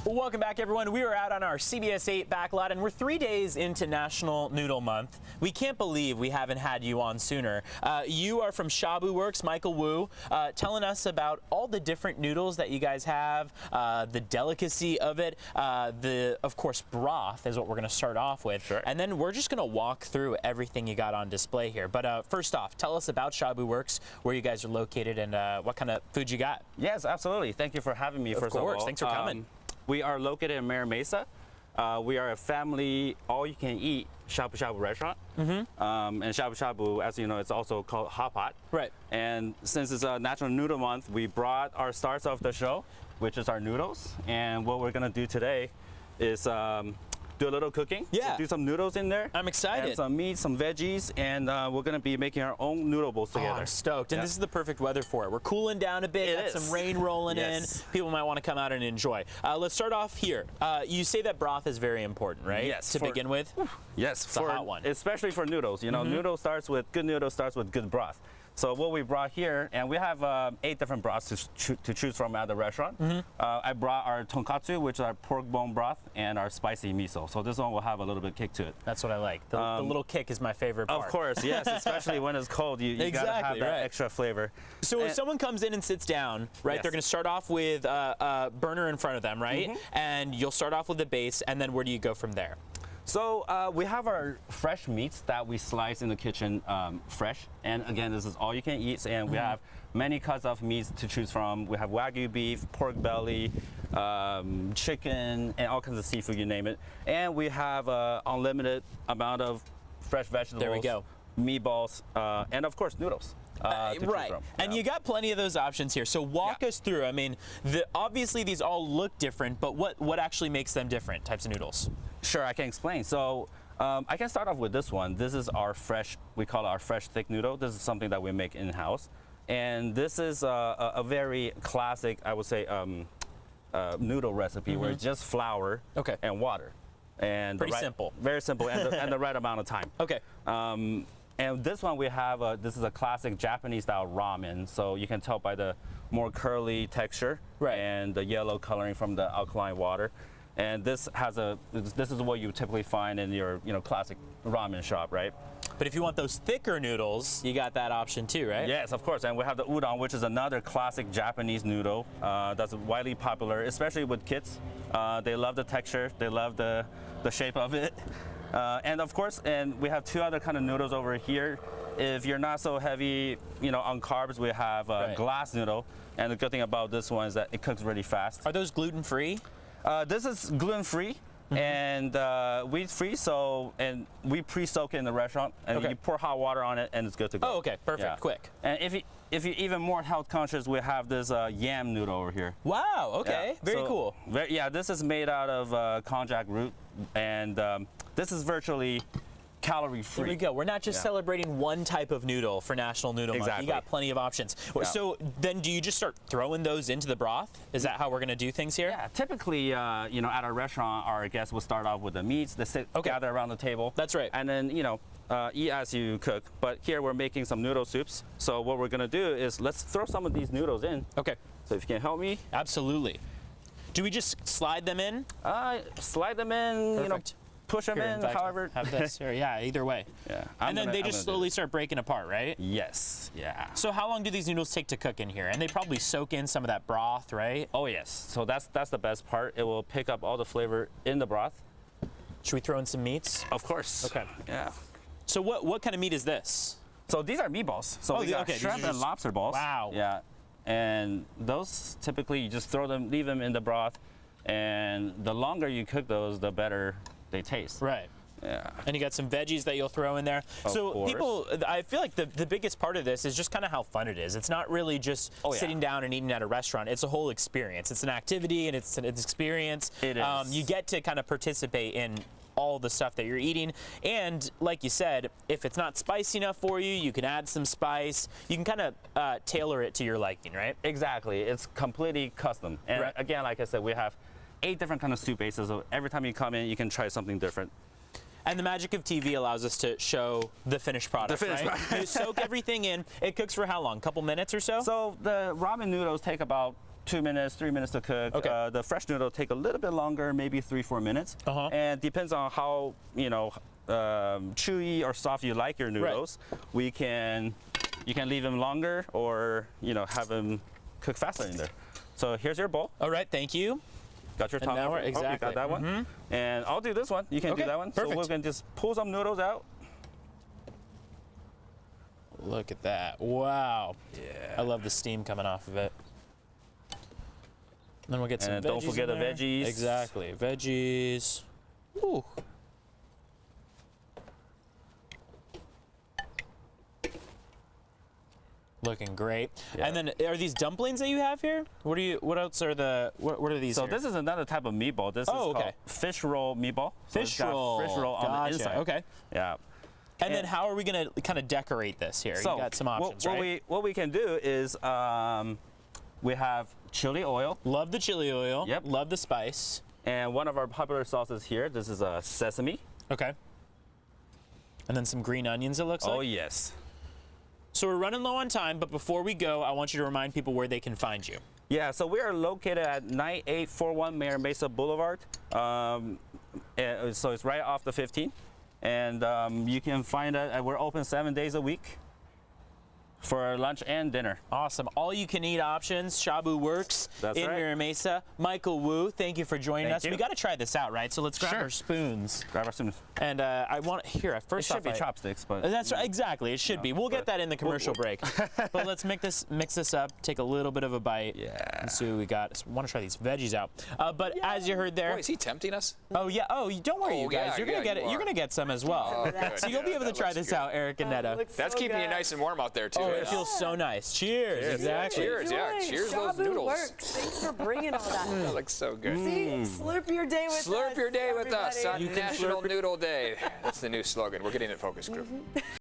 Welcome back, everyone. We are out on our CBS 8 backlot, and we're 3 days into National Noodle Month. We can't believe we haven't had you on sooner. You are from Shabu Works, Michael Wu, telling us about all the different noodles that you guys have, the delicacy of it, of course, broth is what we're going to start off with. Sure. And then we're just going to walk through everything you got on display here. But first off, tell us about Shabu Works, where you guys are located, and what kind of food you got. Yes, absolutely. Thank you for having me, first of all. Thanks for coming. We are located in Mira Mesa. We are a family, all-you-can-eat shabu shabu restaurant. And shabu shabu, as you know, it's also called hot pot. Right. And since it's a National Noodle Month, we brought our stars of the show, which is our noodles. And what we're gonna do today is do a little cooking. Yeah. So do some noodles in there. I'm excited. And some meat, some veggies, and we're gonna be making our own noodle bowls together. Oh, I'm stoked. And this is the perfect weather for it. We're cooling down a bit, got some rain rolling in. People might want to come out and enjoy. Let's start off here. You say that broth is very important, right? Yes. To begin with? Yes, it's a hot one. Especially for noodles. You know, good noodle starts with good broth. So what we brought here, and we have 8 different broths to choose from at the restaurant. I brought our Tonkatsu, which is our pork bone broth, and our spicy miso. So this one will have a little bit of kick to it. That's what I like. The little kick is my favorite part. Of course, yes, especially when it's cold, you gotta have that extra flavor. So if someone comes in and sits down, right, they're gonna start off with a burner in front of them, right? And you'll start off with the base, and then where do you go from there? So we have our fresh meats that we slice in the kitchen fresh. And again, this is all you can eat. And we have many cuts of meats to choose from. We have Wagyu beef, pork belly, chicken, and all kinds of seafood, you name it. And we have an unlimited amount of fresh vegetables. There we go. Meatballs, and of course, noodles. Right, and you got plenty of those options here. So walk us through. I mean, obviously these all look different, but what actually makes them different types of noodles? Sure, I can explain. So I can start off with this one. This is our fresh, we call it our fresh thick noodle. This is something that we make in-house. And this is a very classic, I would say, noodle recipe where it's just flour and water. And pretty simple. Very simple, and the right amount of time. Okay. And this one we have, this is a classic Japanese style ramen. So you can tell by the more curly texture and the yellow coloring from the alkaline water. And this is what you typically find in your classic ramen shop, right? But if you want those thicker noodles, you got that option too, right? Yes, of course. And we have the udon, which is another classic Japanese noodle that's widely popular, especially with kids. They love the texture, they love the shape of it. And of course, we have 2 other kind of noodles over here. If you're not so heavy, on carbs, we have glass noodle. And the good thing about this one is that it cooks really fast. Are those gluten-free? This is gluten-free and wheat-free, and we pre-soak it in the restaurant, and you pour hot water on it, and it's good to go. Oh, okay, perfect, quick. And if you're even more health conscious, we have this yam noodle over here. Wow, okay, very cool. This is made out of konjac root, and this is virtually calorie-free. There we go. We're not just celebrating one type of noodle for National Noodle Month. You got plenty of options. So then do you just start throwing those into the broth? Is that how we're going to do things here? Yeah, typically, at our restaurant, our guests will start off with the meats. They sit, gather around the table. That's right. And then, eat as you cook. But here we're making some noodle soups. So what we're going to do is let's throw some of these noodles in. Okay. So if you can help me. Absolutely. Do we just slide them in? Slide them in, Perfect. Push them in, however. Have this here, either way. Yeah. And then they just slowly start breaking apart, right? Yes, yeah. So how long do these noodles take to cook in here? And they probably soak in some of that broth, right? Oh yes, so that's the best part. It will pick up all the flavor in the broth. Should we throw in some meats? Of course. Okay. Yeah. So what kind of meat is this? So these are meatballs. So we got shrimp and lobster balls. Wow. Yeah. And those typically you just leave them in the broth, and the longer you cook those, the better they taste. Right. Yeah. And you got some veggies that you'll throw in there. So people, I feel like the biggest part of this is just kind of how fun it is. It's not really just sitting down and eating at a restaurant. It's a whole experience. It's an activity and it's an experience. It is. You get to kind of participate in all the stuff that you're eating. And like you said, if it's not spicy enough for you, you can add some spice. You can kind of tailor it to your liking, right? Exactly. It's completely custom. And again, like I said, we have 8 different kind of soup bases. So every time you come in, you can try something different. And the magic of TV allows us to show the finished product, right? You soak everything in. It cooks for how long? A couple minutes or so? So the ramen noodles take about 2 minutes, 3 minutes to cook. Okay. The fresh noodle take a little bit longer, maybe 3-4 minutes. And depends on how chewy or soft you like your noodles. You can leave them longer, or have them cook faster in there. So here's your bowl. All right, thank you. Got your top. now we're you got exactly. that one. And I'll do this one. You can do that one. Perfect. So we can just pull some noodles out. Look at that. Wow. Yeah. I love the steam coming off of it. And then we'll get some veggies. And don't forget the veggies. Exactly. Veggies. Ooh. Looking great. Yeah. And then are these dumplings that you have here? What else are what are these? So here? this is another type of meatball. This is called fish roll meatball. So Fish roll. Fish roll on the inside. Okay. Yeah. And then how are we going to kind of decorate this here? So you got some options, right? What we can do is we have chili oil. Love the chili oil. Yep. Love the spice. And one of our popular sauces here, this is sesame. Okay. And then some green onions, it looks like. Oh, yes. So we're running low on time, but before we go, I want you to remind people where they can find you. Yeah, so we are located at 9841 Mayor Mesa Boulevard. So it's right off the 15. And you can find it, we're open 7 days a week for lunch and dinner. Awesome. All you can eat options. Shabu Works That's in right. Mira Mesa. Michael Wu, thank you for joining us. you. We got to try this out, right? So let's grab our spoons. Grab our spoons. And I want here. It First should off, be chopsticks, but That's right. Exactly. It should be. We'll get but that in the commercial break. But let's mix this up. Take a little bit of a bite. Yeah. And see what we got. So I want to try these veggies out. But as you heard there. Boy, is he tempting us? Oh yeah. Oh, don't worry, Oh, you guys. yeah, You're gonna yeah, get it. you You're are. gonna get some as well. Oh, good. So you'll be Yeah, able to that try looks this good. out, Eric and Netta. That's keeping you nice and warm out there, too. Oh, it feels so nice. Cheers. Exactly. Cheers, yeah. Cheers those Shabu noodles. Works. Thanks for bringing all that. That looks so good. See, slurp your day with us. Slurp your day with us everybody. on National Noodle Day. That's the new slogan. We're getting it, focus group.